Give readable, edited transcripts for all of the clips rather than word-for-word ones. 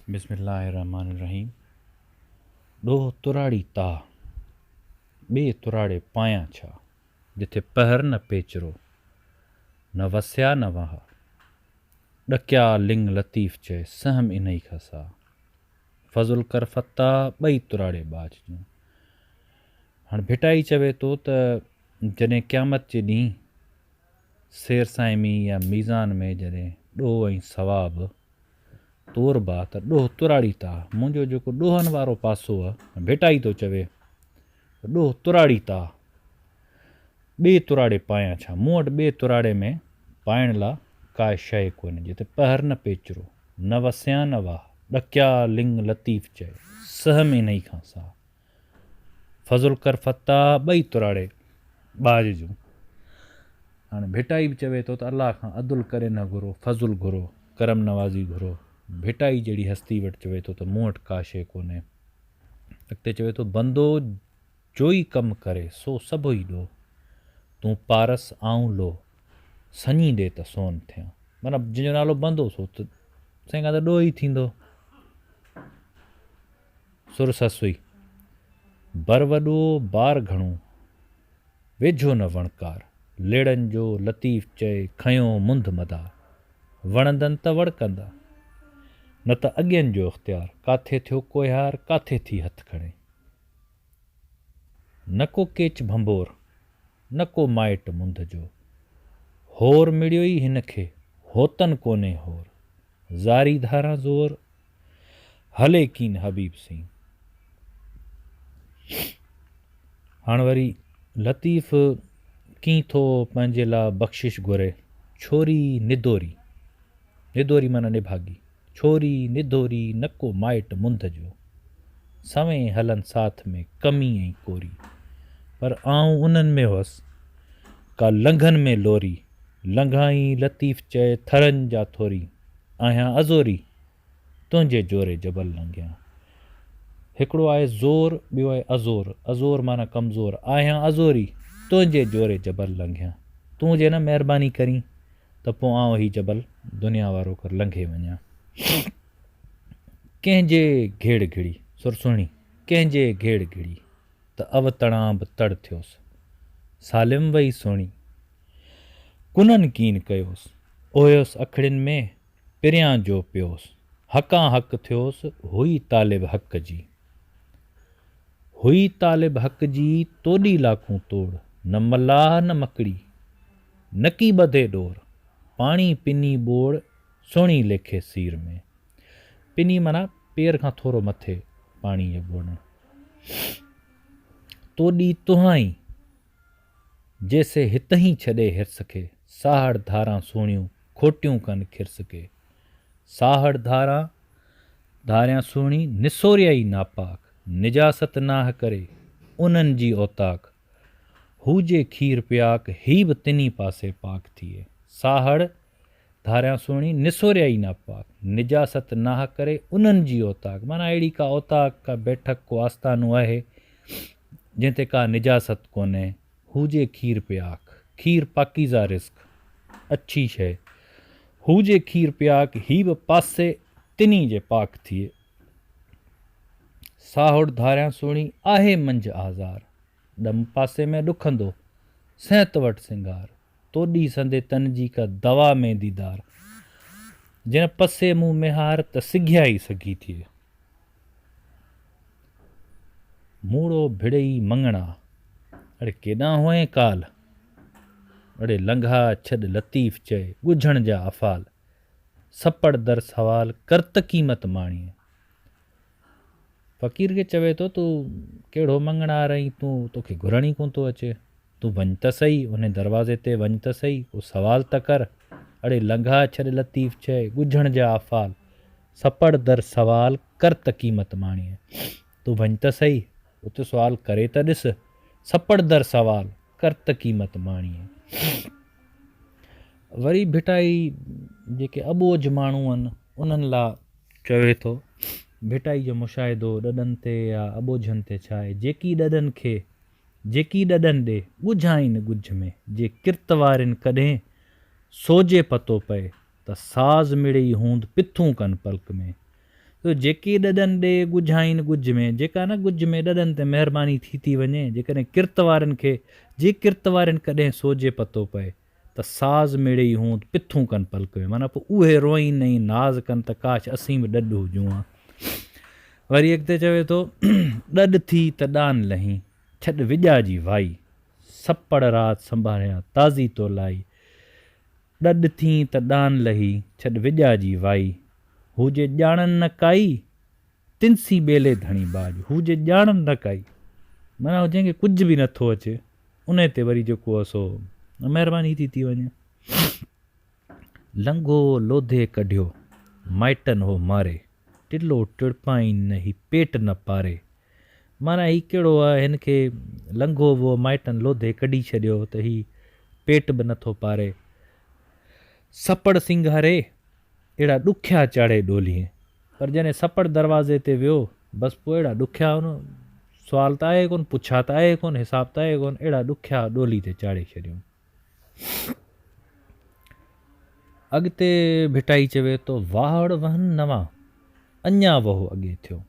बिस्मिल्लाहिर्रहमानिर्रहीम। ॾोह तुराड़ी ताह, ॿिए तुराड़े पायां छा, जिथे पहर न पेचरो, न वसिया न वहा, ॾकिया लिंग लतीफ़ चए सहम इन्ही खसा, फज़ुल कर फता ॿई तुराड़े बाज जूं। हाणे भिटाई चवे थो त जॾहिं क़यामत जे ॾींहुं सेर साइमी या मीज़ान में जॾहिं ॾोह ऐं सवाब तोरबा त ॾोह तुराड़ी ताह, मुंहिंजो जेको ॾोहनि वारो पासो आहे भिटाई थो चवे ॾोह तुराड़ी ताह, ॿिए तुराड़े पायां छा, मूं वटि ॿिए तुराड़े में पाइण लाइ का शइ कोन्हे, जिते पहर न पेचरो, न वसिया न वाह, ॾकिया लिंग लतीफ़ चए सहम इन्ही खां सा, फज़ुल कर फता ॿई तुराड़े बाज जूं। हाणे भिटाई बि चवे थो त अलाह खां अदुल करे न घुरो, फज़ुल घुरो, करम नवाज़ी घुरो। भिटाई जहिड़ी हस्ती वटि चवे थो त मूं वटि का शइ कोन्हे। अॻिते चवे थो बंदो जो ई कमु करे सो सभु ई ॾो, तूं पारस आऊं लो, सञी ॾे त सोन थियां। माना जंहिंजो नालो बंदो सो त साईं खां त ॾो ई थींदो। सुर ससुई बर वॾो बार घणो, वेझो न वणकार, लेड़नि जो लतीफ़ चए खयों मुंद मदार, वणंदनि त वड़कंदा, न त अॻियनि जो इख़्तियार, काथे थियो कोहियार काथे थी हथु खणे। न को केच भंबोर, न को माइट मुंद जो, होर मिड़ियो ई हिन खे, होतन कोन्हे होर, ज़ारी धारा ज़ोर, हले कीन हबीब सिंह। हाणे वरी लतीफ़ कीअं थो पंहिंजे लाइ बख़्शिश घुरे, छोरी निदोरी, निदोरी माना निभागी, छोरी निदोरी न को माइट मुंद जो, सवें हलन साथ में कमी ऐं कोरी, पर आऊं उन्हनि में हुअसि का लंघनि में लोरी, लंघाई लतीफ़ चए थरनि जा थोरी, आहियां अज़ोरी तुंहिंजे जोरे जबल लंघिया। हिकिड़ो आहे ज़ोर, ॿियो आहे अज़ोर, अज़ोर माना कमज़ोर, आहियां अज़ोरी तुंहिंजे जोरे जबल लंघिया। तूं जे न महिरबानी करी त पोइ आउं ही जबल दुनिया वारो कर लंघे वञा। कंहिंजे घेड़ घिड़ी, सुर सुहिणी, कंहिंजे घेड़ घिड़ी त अवतणां बि तड़ थियोसि, सालिम वई सुहिणी, कुननि कीन कयोसि, ओहियोसि अखड़ियुनि में पिरियां जो पियोसि, हकां हक़ थियोसि हुई तालिब हक़ जी, हुई तालिब हक़ जी तोॾी लाखूं तोड़, न मलाह न मकड़ी, नकी ॿधे डोर, पाणी पिनी बोड़ सुहिणी लेखे सीर में। पिनी माना पेर खां थोरो मथे पाणी जो बोड़, तोॾी तुहाई जैसे हित ई छॾे हिर्स खे, साहड़ धारां सुहिणियूं खोटियूं कनि खिर्स के, साहड़ धारां धारियां सुहिणी निसोरिया ई नापाक, निजासत नाह करे उन्हनि जी औताक, हुजे खीर पियाक ही बि तिनी पासे पाक थिए, साहड़ धारियां सुहिणी निसोरिया ई नापाक, निजासत नाह करे उन्हनि जी औताक, माना अहिड़ी का औताक का बैठक को आस्थानो आहे जंहिं ते का निजासत कोन्हे, हुजे खीर पियाक, खीर पाकीज़ा रिस्क अच्छी शइ, हुजे खीर पियाक ही बि पासे तिनी जे पाक थिए, साहुड़ धारियां सुहिणी आहे मंझि आज़ार, ॾम पासे में ॾुखंदो सैत वटि सिंगार, तोॾी संदे तन जी का दवा में दीदार, जिन पसे मूं में हार त सिघिया ई सघी थिए। मूड़ो भिड़ई मंगणा, अड़े केॾां हुए काल, अड़े लंघा छॾ लतीफ़ चए ॻुझण जा अफ़ाल, सपड़ दर सवाल करत क़ीमत माणीअ। फ़क़ीर खे चवे थो तूं कहिड़ो मंगणा रही, तोखे घुरण ई कोन थो अचे, तूं वञ त सही, उन दरवाज़े ते वञ त सही, को सवाल त कर। अड़े लंघा छॾ लतीफ़ चए ॻुझण जा अफ़ाल, सपड़ दर सवाल करत क़ीमत माणीअ, तूं वञ त सही, उते सुवाल करे त ॾिस, सपड़ दर सवाल करत क़ीमत माणीअ। वरी भिटाई जेके अॿोझ माण्हू आहिनि उन्हनि लाइ चवे थो, भिटाई जो मुशाहिदो ॾॾनि ते या अॿोझनि ते छा आहे, जेकी ॾॾनि खे जेकी ॾॾनि ॾे ॻुझाइनि ॻुझ में, जे किर्त वारनि कॾहिं सोजे पतो पए त साज़ मिड़ई हूंद पिथूं कनि पलक में, तो जेकी ॾॾनि ॾे ॻुझाइनि ॻुझ में, जेका न ॻुझ में ॾॾनि ते महिरबानी थी वञे, जेकॾहिं किर्त वारनि खे जे किर्त वारनि कॾहिं सोजे पतो पए त साज़ मिड़े ई हूं पिथूं कनि पलक में, माना पोइ उहे रोईनि ऐं नाज़ कनि त काश असीं बि ॾॾ हुजूं हा। वरी अॻिते चवे थो ॾॾ थी त ॾान लही, छॾ विॼा जी वाई, सपड़ राति संभालिया ताज़ी तो लाई। ॾॾ थी त ॾान लही, छॾ विॼा जी वाई, हू जे ॼाणनि न काई, तिनसी ॿेले धणी बाज, हू जे ॼाणनि न काई, माना जंहिंखे कुझु बि नथो अचे उन ते वरी जेको आहे सो महिरबानी थी वञे। लंघो लोधे कढियो माइटनि हो मारे, टिलो टिड़पाइन न ही पेट न पारे। माना ही कहिड़ो आहे, हिन खे लंघो वो माइटनि लोधे कढी छॾियो त ही पेट बि नथो पारे। सपड़ सिंघारे अहिड़ा ॾुखिया चाढ़े डोलीअ, पर जॾहिं सपड़ दरवाज़े ते वियो बसि पोइ अहिड़ा ॾुखिया हुन सुवाल त आहे कोन, पुछा त आहे कोन, हिसाब त आहे कोन, अहिड़ा ॾुखिया डोली ते चाढ़े छॾियूं। अॻिते भिटाई चवे थो वाहड़ वहन नवा, अञा वहो अॻे थियो।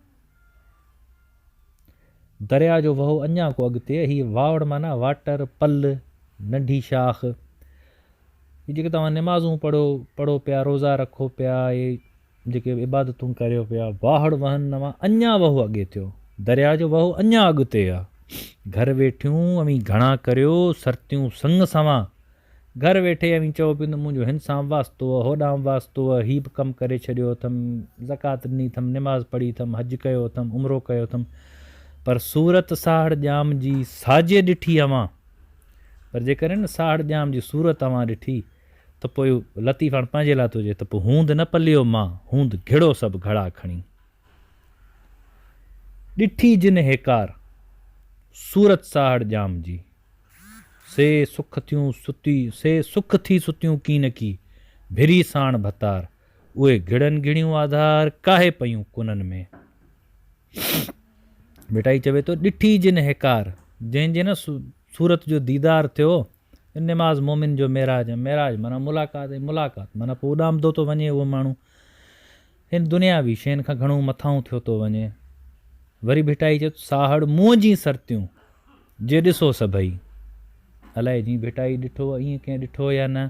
दरिया जो वहो अञा को अॻिते, ही वावड़ माना वाटर, पल, नंढी शाख, जेके तव्हां निमाज़ूं पढ़ो पिया, रोज़ा रखो पिया, इहे जेके इबादतूं करियो पिया, वाहड़ वहन नवा अञा वहो अॻे थियो। दरिया जो वहो अञा अॻिते आहे। घर वेठियूं अमी घणा करियो सरतियूं संग सवां, घर वेठे अमी चओ पियो त मुंहिंजो हिन सां वास्तो आहे, होॾां वास्तो आहे, हीउ बि कमु करे छॾियो अथमि, ज़कात ॾिनी अथमि, निमाज़ पढ़ी अथमि, हज कयो अथमि, उमिरो कयो अथमि, पर सूरत साहड़ जाम जी साजे ॾिठी अवां। पर जेकॾहिं न साहड़ जाम जी सूरत अवां ॾिठी त पोइ लतीफ़ हाणे पंहिंजे लाइ थो चए त पोइ हूंद न पलियो मां, हूंद घिड़ो सभु घड़ा खणी। ॾिठी जिन हेकार सूरत साहड़ जाम जी, से सुख थियूं सुती, से सुख थी सुतियूं की न की, भिरी साण भतार, उहे घिड़नि घिड़ियूं आधार काहे पयूं कुननि में। बेटाई चवे थो ॾिठी जिन हेकार, जंहिंजे न सूरत जो दीदार थियो, निमाज़ मोमिन जो मेराज, मेराज माना मुलाक़ात, मुलाक़ात माना पोइ उॾामंदो थो वञे उहो माण्हू, हिन दुनियावी शयुनि खां घणो मथां थियो थो वञे। वरी भिटाई चए साहड़ मुंहं जी सरतियूं जे ॾिसो सभई, अलाए जीअं भिटाई ॾिठो ईअं कंहिं ॾिठो या न,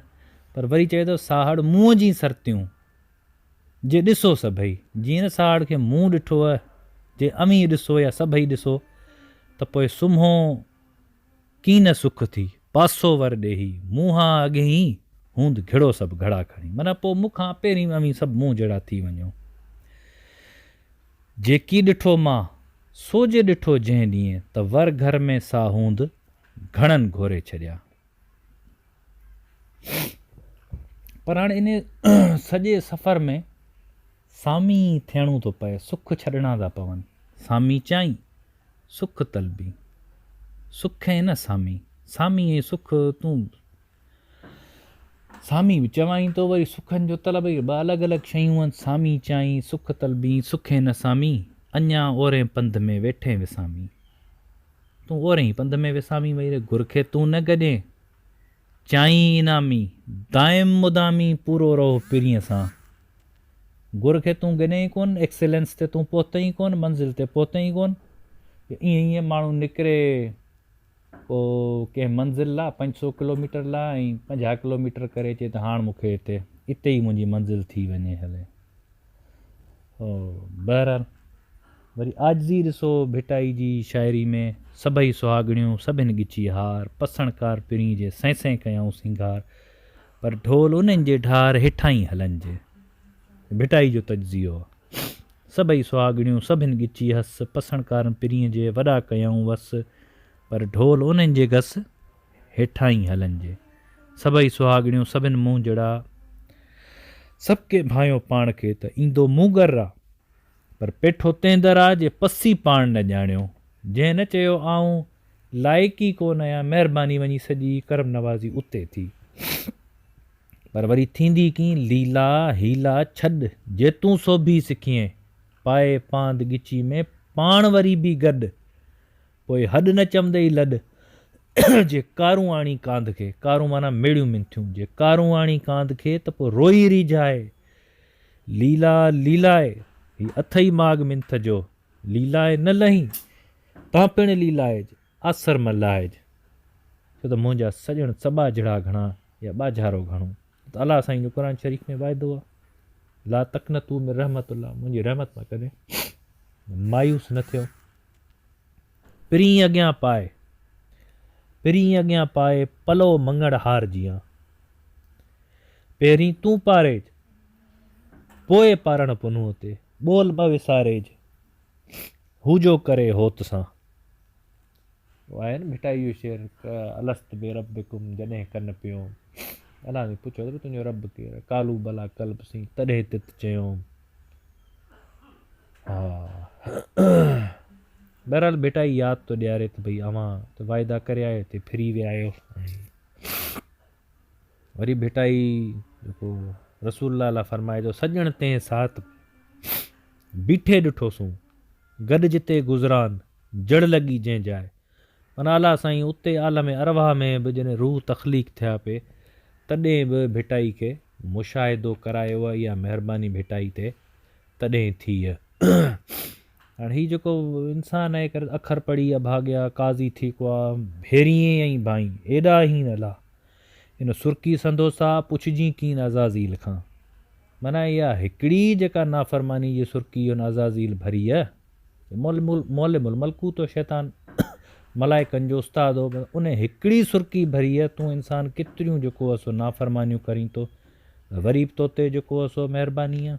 पर वरी चए थो साहड़ मुंहं जी सरतियूं जे ॾिसो सभई, जीअं न साहड़ खे मुंहुं ॾिठो आहे, जे अमी ॾिसो या सभई ॾिसो त पोइ सुम्हो की न सुख थी, पासो वर ॾेही, मुंहां अॻे ई हूंद घिड़ो सभु घड़ा खणी, माना पोइ मूंखां पहिरीं अमी सभु मुंहुं जहिड़ा थी वञो। जेकी ॾिठो मां सोजे ॾिठो जंहिं ॾींहं, त वर घर में सा हूंद घणनि घोरे छॾिया। पर हाणे इन सॼे सफ़र में सामी थियणो थो पए, सुख छॾणा था पवनि। सामी चाई सुख तलबी, सुख ऐं न सामी, सामी ऐं सुख तूं सामी बि चवाई थो, वरी सुखनि जो तलब, ॿ अलॻि अलॻि शयूं आहिनि। सामी चाई सुख तलबी, सुख ऐं न सामी, अञा ओरे पंध में वेठे विसामी, तूं ओरे ई पंध में विसामी वई, गुर खे तूं न गॾे, चाई इनामी दाइम मुदामी पूरो रहो पिरीअ सां। गुर खे तूं गॾे कोन, एक्सेलेंस ते तूं पहुते ई कोन, मंज़िल ते पहुते ई कोन। ईअं ईअं माण्हू निकिरे पोइ कंहिं मंज़िल लाइ 500 किलोमीटर लाइ ऐं 50 किलोमीटर करे अचे त हाणे मूंखे हिते ई मुंहिंजी मंज़िल थी वञे हले। बहरहाल वरी आजिज़ी ॾिसो भिटाई जी शाइरी में, सभई सुहागणियूं सभिनि ॻिची हार, पसणकार पिरी जे सैं सैं कयऊं सिंगार, पर ढोल उन्हनि जे ढार हेठां ई हलंजे। भिटाई जो तजियो, सभई सुहागणियूं सभिनि ॻिची हस, पसणकारनि पिरीअ जे वॾा कयऊं वस, पर ढोल उन्हनि जे घस हेठां ई हलंजे। सभई सुहागणियूं सभिनि मुंहुं जड़ा, सबके भायो पाण खे त ईंदो मूगर आ, पर पेठो तेंदर आ जे पसी पाण न ॼाणियो। जंहिं न चयो आऊं लाइक़ी कोन आहियां, महिरबानी वञी सॼी करम नवाज़ी उते थी। पर वरी थींदी की लीला हीला छॾ, जे तूं सोभी सिखीअं, पाए पांद ॻिची में पाण वरी बि गॾु, पोइ हॾ न चमदई लॾ, जे कारूं आणी कांध खे, कारूं माना मेड़ियूं मिंथियूं, जे कारूं आणी कांध खे त पोइ रोई रिझाए। लीला लीलाए ही अथई माग मिंथ जो लीलाए न लही तां पिण लीलाएज आसर मल्हाएज। छो त मुंहिंजा सॼण सॿा जड़ा घणा या ॿाझारो घणो। त अलाह साईं जो क़ुर शरीफ़ में वाइदो आहे, ला तक़नतू में रहमतुल्लाह, मुंहिंजी रहमत मां कॾहिं मायूस न थियो। पिरीं अॻियां पाए, पिरीं अॻियां पाए पलो मंगड़ हार जियां। पहिरीं तूं पारेज पोइ पारण पुनूअ ते ॿोल ॿ विसारेज हू जो करे होत सां। आहे न मिठाई जो शेर, अलस्त बे रब्बिकुम जॾहिं कन पियो। अलाह ने पुछो त तुंहिंजो रब केरु आहे, कालू भला कल्ब सी तॾहिं तित चयो। हा बहरहाल मिठाई यादि तो ॾियारे त भई अवां त वाइदा करे आयो हिते फिरी विया आहियो। वरी मिठाई जेको रसूल अल्लाह फरमाए जो सॼण ते साथ बीठे ॾिठोसूं गॾु जिते गुज़रान जड़ लॻी जंहिं जाइ। माना अलाह साईं उते आलम अरवाह में बि जॾहिं रूह तख़लीक़ थिया पे तॾहिं बि भिटाई खे मुशाहिदो करायो आहे, इहा महिरबानी भिटाई ते तॾहिं थी आहे। हाणे हीउ जेको इंसानु आहे करे अखर पढ़ी या भाॻिया काज़ी थी को आहे भेरीअ ऐं भाई एॾा ई न ला इन सुर्की संदोसा पुछजी कीन अज़ाज़ील खां। माना इहा हिकिड़ी जेका नाफ़रमानी जी सुर्की अज़ाज़ील भरी आहे, मोल मलकूतो शैतान मलाइकनि जो उस्ताद हो, उन हिकिड़ी सुर्की भरी आहे। तूं इंसानु केतिरियूं जेको आहे सो नाफ़रमानियूं करीं थो, वरी बि तो ते जेको आहे सो महिरबानी आहे।